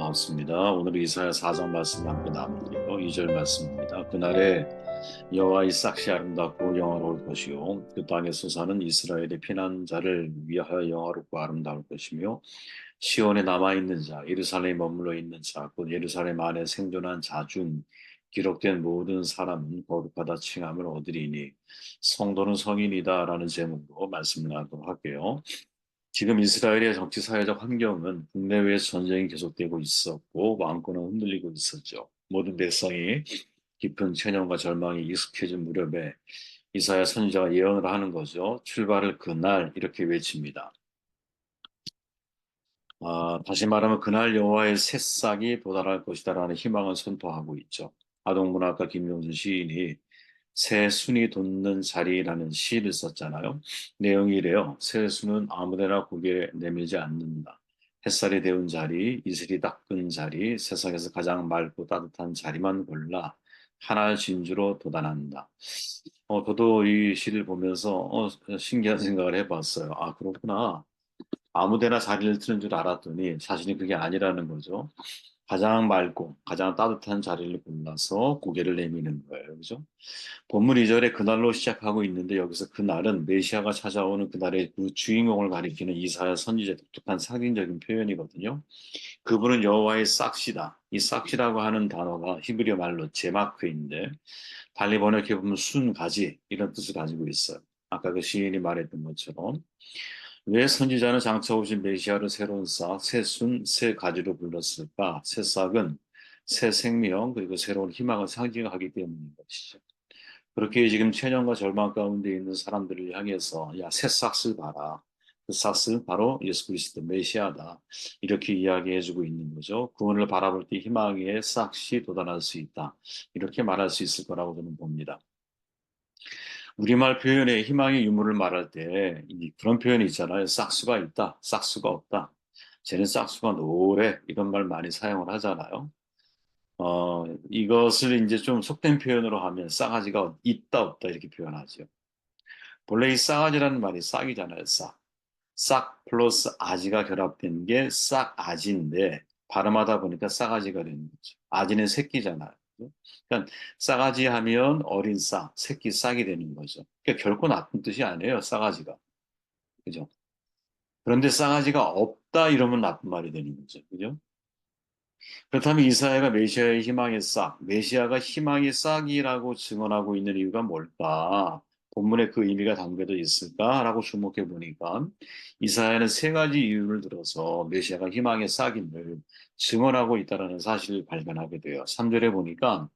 반갑습니다. 오늘 이사야 4장 말씀 함께 나누기로 2절 말씀입니다. 그날에 여호와의 싹이 아름답고 영화로울 것이요 그 땅에서 사는 이스라엘의 피난자를 위하여 영화롭고 아름다울 것이며 시온에 남아있는 자, 예루살렘에 머물러 있는 자, 곧 예루살렘 안에 생존한 자 중 기록된 모든 사람은 거룩하다 칭함을 얻으리니 성도는 성인이다라는 제목으로 말씀을 나누도록 할게요. 지금 이스라엘의 정치 사회적 환경은 국내외에서 전쟁이 계속되고 있었고 왕권은 흔들리고 있었죠. 모든 백성이 깊은 체념과 절망에 익숙해진 무렵에 이사야 선지자가 예언을 하는 거죠. 출발을 그날 이렇게 외칩니다. 다시 말하면 그날 여호와의 새싹이 도달할 것이다라는 희망을 선포하고 있죠. 아동문학가 김용준 시인이 새 순이 돋는 자리라는 시를 썼잖아요. 내용이 이래요. 새 순은 아무데나 고개 내밀지 않는다. 햇살이 데운 자리, 이슬이 닦은 자리, 세상에서 가장 맑고 따뜻한 자리만 골라 하나의 진주로 도달한다. 저도 이 시를 보면서 신기한 생각을 해봤어요. 아, 그렇구나. 아무데나 자리를 트는 줄 알았더니 자신이 그게 아니라는 거죠. 가장 맑고 가장 따뜻한 자리를 골라서 고개를 내미는 거예요. 그죠? 본문 2절에 그날로 시작하고 있는데 여기서 그날은 메시아가 찾아오는 그날의 그 주인공을 가리키는 이사야 선지자의 독특한 상징적인 표현이거든요. 그분은 여호와의 싹시다. 이 싹시라고 하는 단어가 히브리어 말로 제마크인데 달리 번역해 보면 순 가지 이런 뜻을 가지고 있어요. 아까 그 시인이 말했던 것처럼 왜 선지자는 장차 오신 메시아를 새로운 싹, 새 순, 새 가지로 불렀을까? 새 싹은 새 생명 그리고 새로운 희망을 상징하기 때문인 것이죠. 그렇게 지금 체념과 절망 가운데 있는 사람들을 향해서 야, 새 싹을 봐라. 그 싹은 바로 예수 그리스도 메시아다. 이렇게 이야기해주고 있는 거죠. 구원을 바라볼 때 희망의 싹이 돋아날 수 있다. 이렇게 말할 수 있을 거라고 저는 봅니다. 우리말 표현에 희망의 유무를 말할 때 그런 표현이 있잖아요. 싹수가 있다, 싹수가 없다. 쟤는 싹수가 노래 이런 말 많이 사용을 하잖아요. 이것을 이제 좀 속된 표현으로 하면 싸가지가 있다 없다 이렇게 표현하죠. 본래 이 싸가지라는 말이 싹이잖아요. 싹. 싹 플러스 아지가 결합된 게 싹아지인데 발음하다 보니까 싸가지가 되는 거죠. 아지는 새끼잖아요. 그러니까 싸가지 하면 어린 싹, 새끼 싹이 되는 거죠. 그러니까 결코 나쁜 뜻이 아니에요. 싸가지가. 그죠? 그런데 싸가지가 없다 이러면 나쁜 말이 되는 거죠. 그죠? 그렇다면 이사야가 메시아의 희망의 싹, 메시아가 희망의 싹이라고 증언하고 있는 이유가 뭘까? 본문에 그 의미가 담겨져 있을까라고 주목해 보니까 이사야는 세 가지 이유를 들어서 메시아가 희망의 싹임을 증언하고 있다는 사실을 발견하게 돼요. 3절에 보니까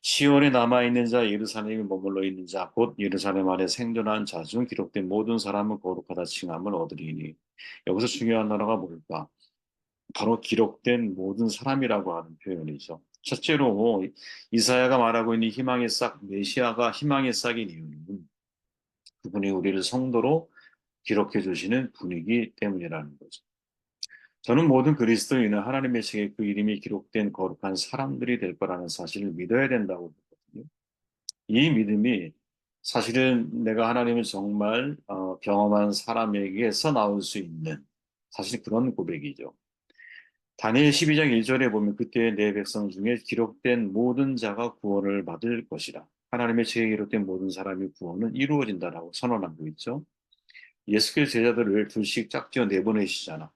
시온에 남아있는 자, 예루살렘에 머물러 있는 자, 곧 예루살렘 안에 생존한 자 중 기록된 모든 사람은 거룩하다 칭함을 얻으리니. 여기서 중요한 단어가 뭘까? 바로 기록된 모든 사람이라고 하는 표현이죠. 첫째로 이사야가 말하고 있는 희망의 싹, 메시아가 희망의 싹인 이유는 그분이 우리를 성도로 기록해 주시는 분이기 때문이라는 거죠. 저는 모든 그리스도인은 하나님의 책에 그 이름이 기록된 거룩한 사람들이 될 거라는 사실을 믿어야 된다고 보거든요. 이 믿음이 사실은 내가 하나님을 정말 경험한 사람에게서 나올 수 있는 사실 그런 고백이죠. 다니엘 12장 1절에 보면 그때 내 백성 중에 기록된 모든 자가 구원을 받을 것이라. 하나님의 책에 기록된 모든 사람의 구원은 이루어진다라고 선언하고 있죠. 예수께서 제자들을 둘씩 짝지어 내보내시잖아.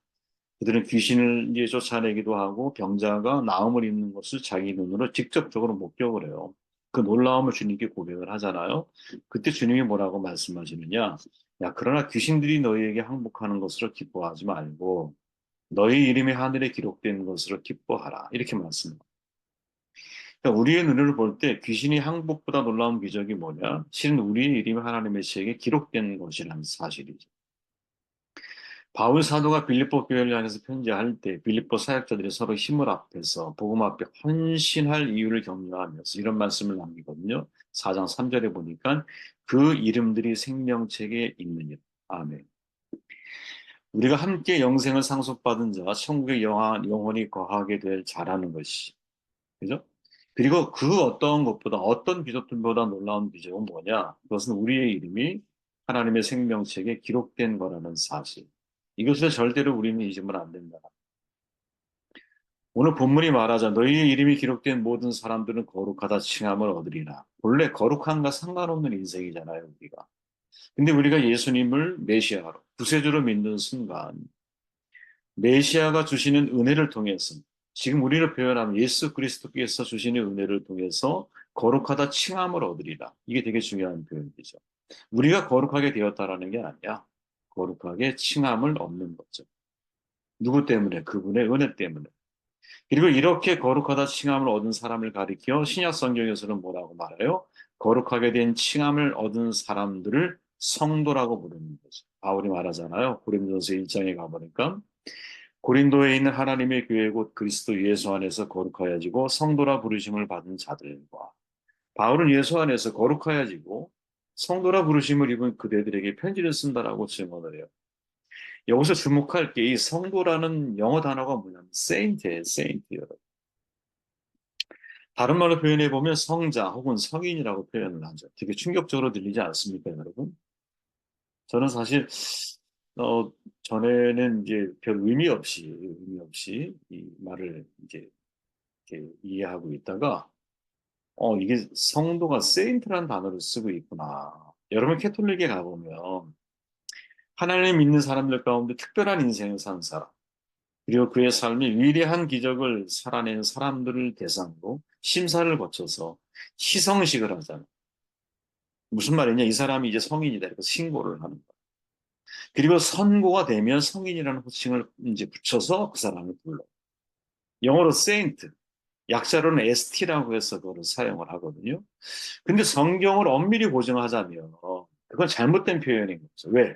그들은 귀신을 이제 쫓아내기도 하고 병자가 나음을 입는 것을 자기 눈으로 직접적으로 목격을 해요. 그 놀라움을 주님께 고백을 하잖아요. 그때 주님이 뭐라고 말씀하시느냐? 야, 그러나 귀신들이 너희에게 항복하는 것으로 기뻐하지 말고 너희 이름이 하늘에 기록된 것으로 기뻐하라. 이렇게 말씀합니다. 그러니까 우리의 눈으로 볼 때 귀신이 항복보다 놀라운 기적이 뭐냐? 실은 우리의 이름이 하나님의 책에 기록된 것이라는 사실이죠. 바울 사도가 빌립보 교회를 향해서 편지할 때 빌립보 사역자들이 서로 힘을 합해서 복음 앞에 헌신할 이유를 격려하면서 이런 말씀을 남기거든요. 4장 3절에 보니까 그 이름들이 생명책에 있느니라. 아멘. 우리가 함께 영생을 상속받은 자가 천국의 영원히 거하게 될 자라는 것이. 그죠? 그리고 그 어떤 것보다, 어떤 기적들보다 놀라운 기적은 뭐냐? 그것은 우리의 이름이 하나님의 생명책에 기록된 거라는 사실. 이것을 절대로 우리는 잊으면 안 된다. 오늘 본문이 말하자 너희의 이름이 기록된 모든 사람들은 거룩하다 칭함을 얻으리라. 본래 거룩함과 상관없는 인생이잖아요, 우리가. 근데 우리가 예수님을 메시아로, 구세주로 믿는 순간 메시아가 주시는 은혜를 통해서 지금 우리를 표현하면 예수 그리스도께서 주시는 은혜를 통해서 거룩하다 칭함을 얻으리라. 이게 되게 중요한 표현이죠. 우리가 거룩하게 되었다라는 게 아니야. 거룩하게 칭함을 얻는 거죠. 누구 때문에? 그분의 은혜 때문에. 그리고 이렇게 거룩하다 칭함을 얻은 사람을 가리켜 신약 성경에서는 뭐라고 말해요? 거룩하게 된 칭함을 얻은 사람들을 성도라고 부르는 거죠. 바울이 말하잖아요. 고린도서 1장에 가보니까 고린도에 있는 하나님의 교회 곧 그리스도 예수 안에서 거룩하여지고 성도라 부르심을 받은 자들과 바울은 예수 안에서 거룩하여지고 성도라 부르심을 입은 그대들에게 편지를 쓴다라고 증언을 해요. 여기서 주목할 게 이 성도라는 영어 단어가 뭐냐면 saint예요, saint. 다른 말로 표현해 보면 성자 혹은 성인이라고 표현을 하죠. 되게 충격적으로 들리지 않습니까, 여러분? 저는 사실 어 전에는 이제 별 의미 없이 이 말을 이제 이렇게 이해하고 있다가 이게 성도가 세인트라는 단어를 쓰고 있구나. 여러분 캐톨릭에 가보면 하나님 믿는 사람들 가운데 특별한 인생을 산 사람 그리고 그의 삶이 위대한 기적을 살아낸 사람들을 대상으로 심사를 거쳐서 시성식을 하잖아요. 무슨 말이냐? 이 사람이 이제 성인이다. 이렇게 신고를 하는 거예요. 그리고 선고가 되면 성인이라는 호칭을 이제 붙여서 그 사람을 불러. 영어로 saint, 약자로는 ST라고 해서 그거를 사용을 하거든요. 근데 성경을 엄밀히 고증하자면 그건 잘못된 표현인 거죠. 왜?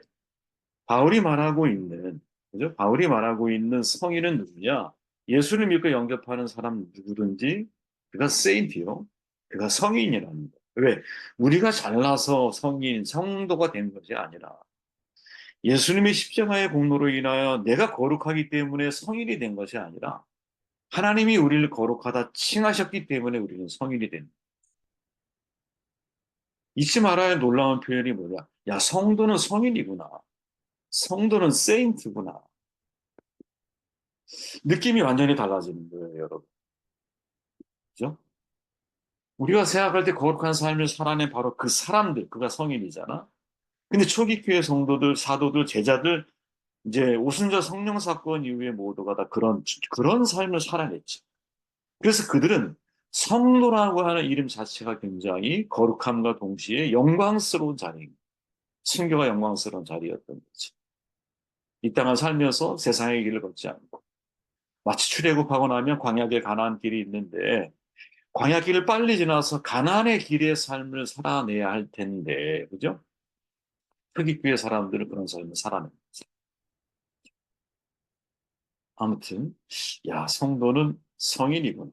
바울이 말하고 있는 그죠? 바울이 말하고 있는 성인은 누구냐? 예수를 믿고 영접하는 사람 누구든지 그가 세인트요. 그가 성인이라는 거예요. 왜? 우리가 잘나서 성인, 성도가 된 것이 아니라 예수님의 십자가의 공로로 인하여 내가 거룩하기 때문에 성인이 된 것이 아니라 하나님이 우리를 거룩하다 칭하셨기 때문에 우리는 성인이 된 거예요. 잊지 말아야 할 놀라운 표현이 뭐냐? 야, 성도는 성인이구나. 성도는 세인트구나. 느낌이 완전히 달라지는 거예요, 여러분. 그죠? 우리가 생각할 때 거룩한 삶을 살아낸 바로 그 사람들, 그가 성인이잖아. 근데 초기 교회 성도들, 사도들, 제자들, 이제 오순절 성령 사건 이후에 모두가 다 그런 삶을 살아냈지. 그래서 그들은 성도라고 하는 이름 자체가 굉장히 거룩함과 동시에 영광스러운 자리입니다. 순교가 영광스러운 자리였던 거지. 이 땅을 살면서 세상의 길을 걷지 않고 마치 출애굽하고 나면 광야길 가나안 길이 있는데 광야 길을 빨리 지나서 가나안의 길의 삶을 살아내야 할 텐데 그죠? 흑익교의 사람들은 그런 삶을 살아냅니다. 아무튼 야 성도는 성인이구나.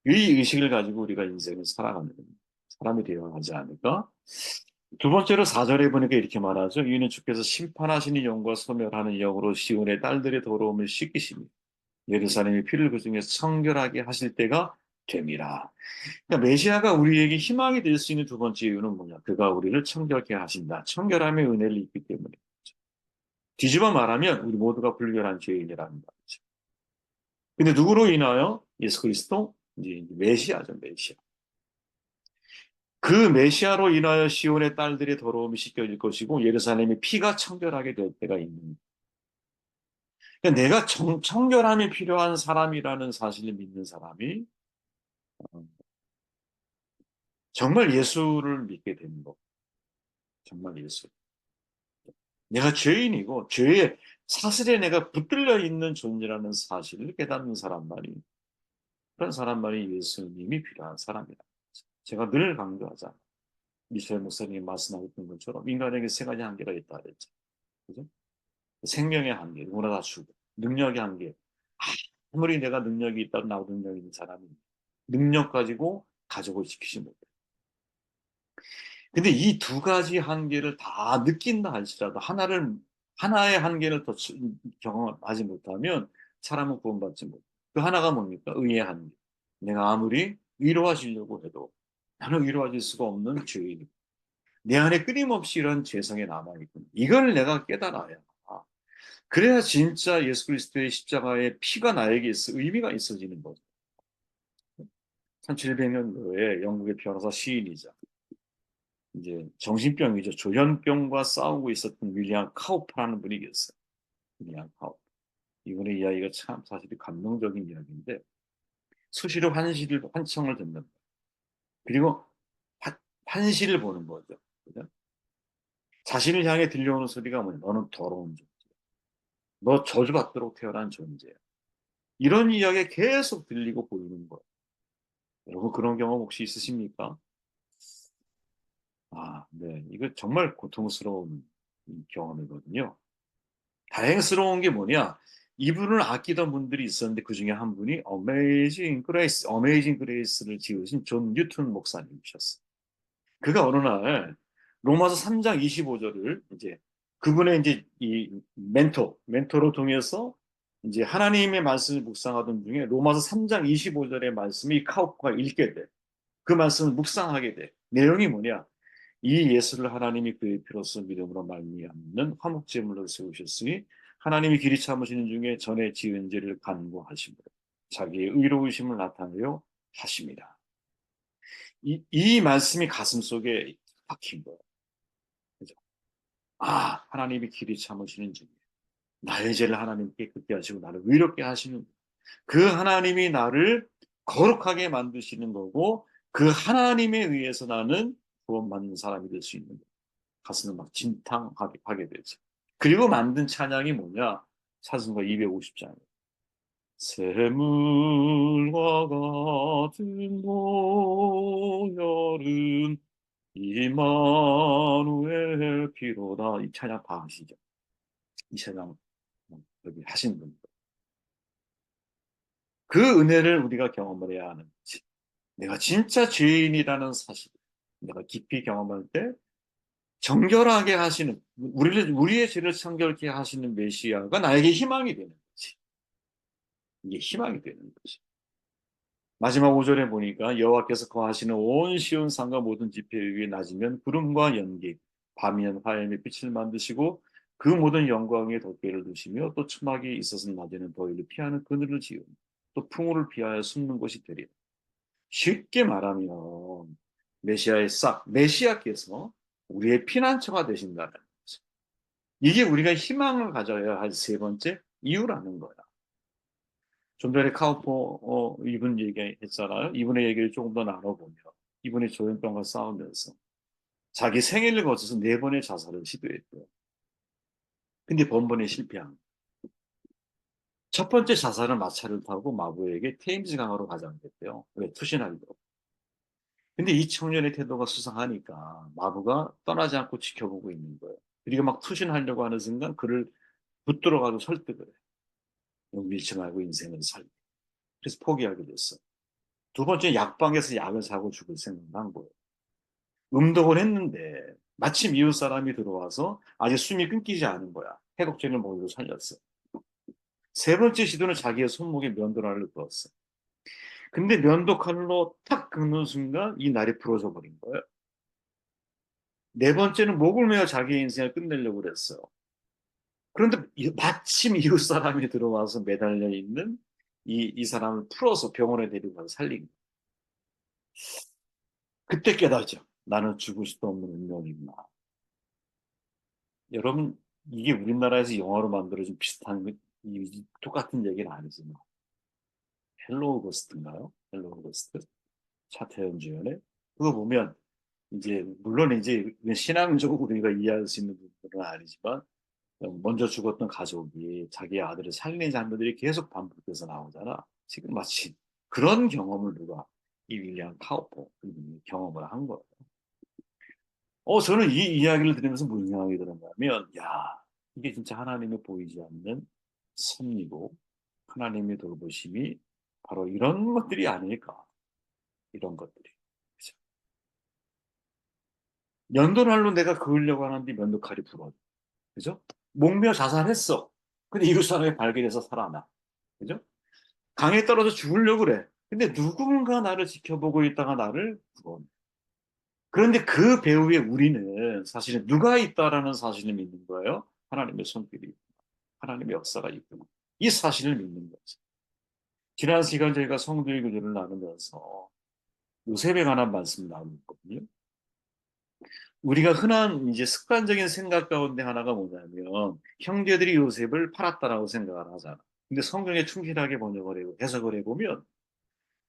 이 의식을 가지고 우리가 인생을 살아가는 사람이 되어야 하지 않을까? 두 번째로 4절에 보니까 이렇게 말하죠. 이는 주께서 심판하시는 영과 소멸하는 영으로 시온의 딸들의 더러움을 씻기시며 예루살렘의 피를 그 중에서 청결하게 하실 때가 됨이라. 그러니까 메시아가 우리에게 희망이 될 수 있는 두 번째 이유는 뭐냐? 그가 우리를 청결케 하신다. 청결함의 은혜를 입기 때문에. 뒤집어 말하면 우리 모두가 불결한 죄인이라는 말이죠. 근데 누구로 인하여? 예수 그리스도? 이제 메시아죠, 메시아. 그 메시아로 인하여 시온의 딸들의 더러움이 씻겨질 것이고 예루살렘의 피가 청결하게 될 때가 있는. 그러니까 내가 청결함이 필요한 사람이라는 사실을 믿는 사람이 어, 정말 예수를 믿게 되는 거. 정말 예수. 내가 죄인이고 죄의 사슬에 내가 붙들려 있는 존재라는 사실을 깨닫는 사람만이 그런 사람만이 예수님이 필요한 사람이다. 제가 늘 강조하잖아요. 미셸 목사님이 말씀하셨던 것처럼 인간에게 세 가지 한계가 있다 그랬죠. 그죠? 생명의 한계, 누구나 다 주고 능력의 한계. 아무리 내가 능력이 있다고 나도 능력이 있는 사람이 능력 가지고 가족을 지키지 못해. 근데 이 두 가지 한계를 다 느낀다 할지라도 하나의 한계를 더 경험하지 못하면 사람은 구원받지 못해. 그 하나가 뭡니까? 의의 한계. 내가 아무리 위로하시려고 해도 나는 위로하실 수가 없는 죄인이고 내 안에 끊임없이 이런 죄성이 남아있군. 이걸 내가 깨달아야. 그래야 진짜 예수 그리스도의 십자가의 피가 나에게 의미가 있어지는 거죠. 1700년도에 영국의 변호사 시인이자 이제 정신병이죠. 조현병과 싸우고 있었던 윌리엄 카우퍼라는 분이 계셨어요. 윌리엄 카우퍼. 이분의 이야기가 참 사실 감동적인 이야기인데 수시로 환청을 듣는 거예요. 그리고 환시를 보는 거죠. 그죠? 자신을 향해 들려오는 소리가 뭐냐? 너는 더러운 존재. 너 저주받도록 태어난 존재야. 이런 이야기가 계속 들리고 보이는 거예요. 여러분 그런 경험 혹시 있으십니까? 아, 네. 이거 정말 고통스러운 경험이거든요. 다행스러운 게 뭐냐? 이분을 아끼던 분들이 있었는데 그 중에 한 분이 어메이징 그레이스를 지으신 존 뉴턴 목사님이셨어요. 그가 어느 날 로마서 3장 25절을 이제 그분의 이제 이 멘토로 통해서 이제 하나님의 말씀을 묵상하던 중에 로마서 3장 25절의 말씀이 카우프가 읽게 돼. 그 말씀을 묵상하게 돼. 내용이 뭐냐? 이 예수를 하나님이 그의 피로써 믿음으로 말미암는 화목제물로 세우셨으니 하나님이 길이 참으시는 중에 전에 지은 죄를 간구하심으로 자기의 의로우심을 나타내려 하십니다. 이 말씀이 가슴 속에 박힌 거예요. 그죠? 아, 하나님이 길이 참으시는 중에 나의 죄를 하나님께 깨끗게 하시고 나를 의롭게 하시는 그 하나님이 나를 거룩하게 만드시는 거고 그 하나님에 의해서 나는 구원받는 사람이 될 수 있는 거예요. 가슴을 막 진탕하게 되죠. 그리고 만든 찬양이 뭐냐? 찬송가 250장. 샘물과 같은 보혈은 이마누엘 피로다. 이 찬양 다 아시죠? 이 찬양 여기 하신 분들. 그 은혜를 우리가 경험을 해야 하는 거지. 내가 진짜 죄인이라는 사실, 내가 깊이 경험할 때 정결하게 하시는 우리의 죄를 정결케 하시는 메시아가 나에게 희망이 되는 거지. 이게 희망이 되는 거지. 마지막 5절에 보니까 여호와께서 거하시는 온 시온 산과 모든 지폐 위에 낮이면 구름과 연기, 밤이면 화염의 빛을 만드시고 그 모든 영광에 덮개를 두시며 또 초막이 있어서 낮에는 더위를 피하는 그늘을 지으며 또 풍우를 피하여 숨는 곳이 되리라. 쉽게 말하면 메시아께서 우리의 피난처가 되신다는 거죠. 이게 우리가 희망을 가져야 할 세 번째 이유라는 거야. 좀 전에 카우퍼 이분 얘기했잖아요. 이분의 얘기를 조금 더 나눠보면 이분이 조현병과 싸우면서 자기 생일을 거쳐서 4번의 자살을 시도했대요. 근데 번번에 실패한 거예요. 첫 번째 자살은 마차를 타고 마부에게 테임즈 강으로 가장됐대요. 왜? 투신하기로. 근데 이 청년의 태도가 수상하니까 마부가 떠나지 않고 지켜보고 있는 거예요. 그리고 막 투신하려고 하는 순간 그를 붙들어 가지고 설득을 해요. 밀지 말고 인생을 살게. 그래서 포기하게 됐어. 두 번째 약방에서 약을 사고 죽을 생각을 한 거예요. 음독을 했는데 마침 이웃 사람이 들어와서 아직 숨이 끊기지 않은 거야. 해독제를 먹이고 살렸어. 세 번째 시도는 자기의 손목에 면도날을 그었어. 근데 면도 칼로 탁 긁는 순간 이 날이 부러져 버린 거예요. 네 번째는 목을 메어 자기의 인생을 끝내려고 그랬어요. 그런데 마침 이웃 사람이 들어와서 매달려 있는 이 사람을 풀어서 병원에 데리고 가서 살린 거예요. 그때 깨닫죠. 나는 죽을 수도 없는 운명이구나. 여러분, 이게 우리나라에서 영화로 만들어진 똑같은 얘기는 아니지만, 헬로우 고스트인가요? 헬로우 고스트? 차태현 주연의? 그거 보면, 이제, 물론 이제 신앙적으로 우리가 이해할 수 있는 부분은 아니지만, 먼저 죽었던 가족이 자기 아들을 살린 장면들이 계속 반복돼서 나오잖아. 지금 마치 그런 경험을 이 윌리엄 카우퍼 경험을 한 거예요. 저는 이 이야기를 들으면서 무슨 생각이 들었냐면, 야, 이게 진짜 하나님의 보이지 않는 섭리고, 하나님의 돌보심이 바로 이런 것들이 아닐까. 이런 것들이. 그죠? 면도날로 내가 그으려고 하는데 면도칼이 부러져. 그죠? 목며 자살했어. 근데 이웃 사람이 발견해서 살아나. 그죠? 강에 떨어져 죽으려고 그래. 근데 누군가 나를 지켜보고 있다가 나를 구원. 그런데 그 배후에 우리는 사실은 누가 있다라는 사실을 믿는 거예요. 하나님의 손길이. 하나님의 역사가 있구나. 이 사실을 믿는 거죠. 지난 시간 저희가 성도의 교제를 나누면서 요셉에 관한 말씀을 나누거든요. 우리가 흔한 이제 습관적인 생각 가운데 하나가 뭐냐면 형제들이 요셉을 팔았다라고 생각을 하잖아. 근데 성경에 충실하게 번역을 해고 해석을 해보면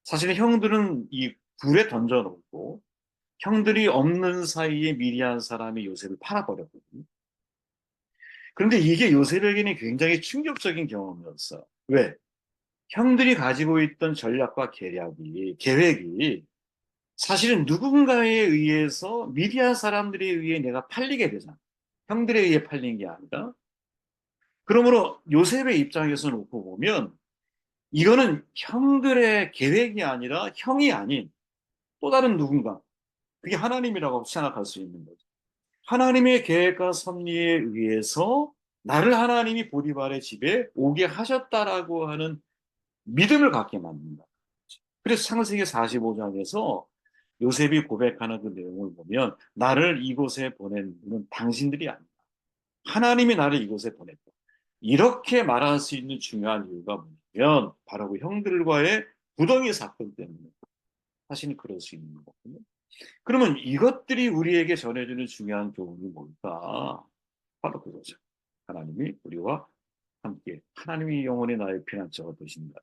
사실은 형들은 이 불에 던져놓고 형들이 없는 사이에 미리한 사람이 요셉을 팔아버렸거든요. 그런데 이게 요셉에게는 굉장히 충격적인 경험이었어. 왜? 형들이 가지고 있던 전략과 계획이 사실은 누군가에 의해서 미디안 사람들에 의해 내가 팔리게 되잖아. 형들에 의해 팔린 게 아니라. 그러므로 요셉의 입장에서 놓고 보면 이거는 형들의 계획이 아니라 형이 아닌 또 다른 누군가. 그게 하나님이라고 생각할 수 있는 거죠. 하나님의 계획과 섭리에 의해서 나를 하나님이 보디발의 집에 오게 하셨다라고 하는 믿음을 갖게 만든다. 그래서 창세기 45장에서 요셉이 고백하는 그 내용을 보면 나를 이곳에 보낸 분은 당신들이 아니다. 하나님이 나를 이곳에 보냈다. 이렇게 말할 수 있는 중요한 이유가 뭐냐면 바로 그 형들과의 구덩이 사건 때문에 사실은 그럴 수 있는 거거든요. 그러면 이것들이 우리에게 전해주는 중요한 교훈이 뭘까? 바로 그거죠. 하나님이 우리와 함께 하나님이 영원히 나의 피난처가 되신다.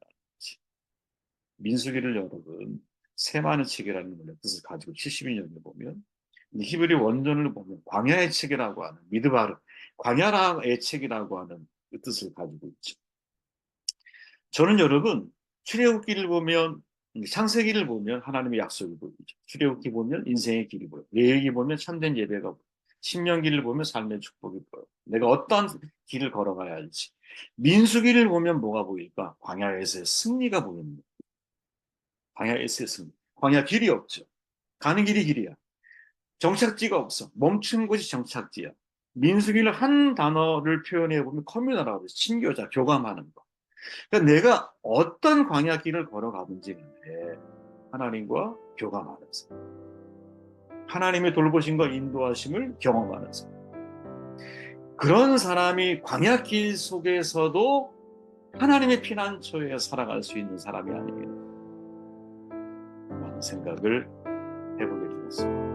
민수기를 여러분 세마는 책이라는 원래 뜻을 가지고 72년에 보면 히브리 원전을 보면 광야의 책이라고 하는 미드바르 광야의 책이라고 하는 그 뜻을 가지고 있죠. 저는 여러분 출애굽기를 보면 창세기를 보면 하나님의 약속이 보이죠. 출애굽기 보면 인생의 길이 보여. 레위기 보면 참된 예배가 보여. 신명기를 보면 삶의 축복이 보여. 내가 어떤 길을 걸어가야 할지. 민수기를 보면 뭐가 보일까? 광야에서의 승리가 보입니다. 광야에서의 승리. 광야 길이 없죠. 가는 길이 길이야. 정착지가 없어. 멈춘 곳이 정착지야. 민수기를 한 단어를 표현해 보면 커뮤너라고 해서 친교자, 교감하는 거. 그러니까 내가 어떤 광야길을 걸어가든지 간에 하나님과 교감하면서 하나님의 돌보심과 인도하심을 경험하면서 그런 사람이 광야길 속에서도 하나님의 피난처에 살아갈 수 있는 사람이 아니겠나 하는 생각을 해보게 되었습니다.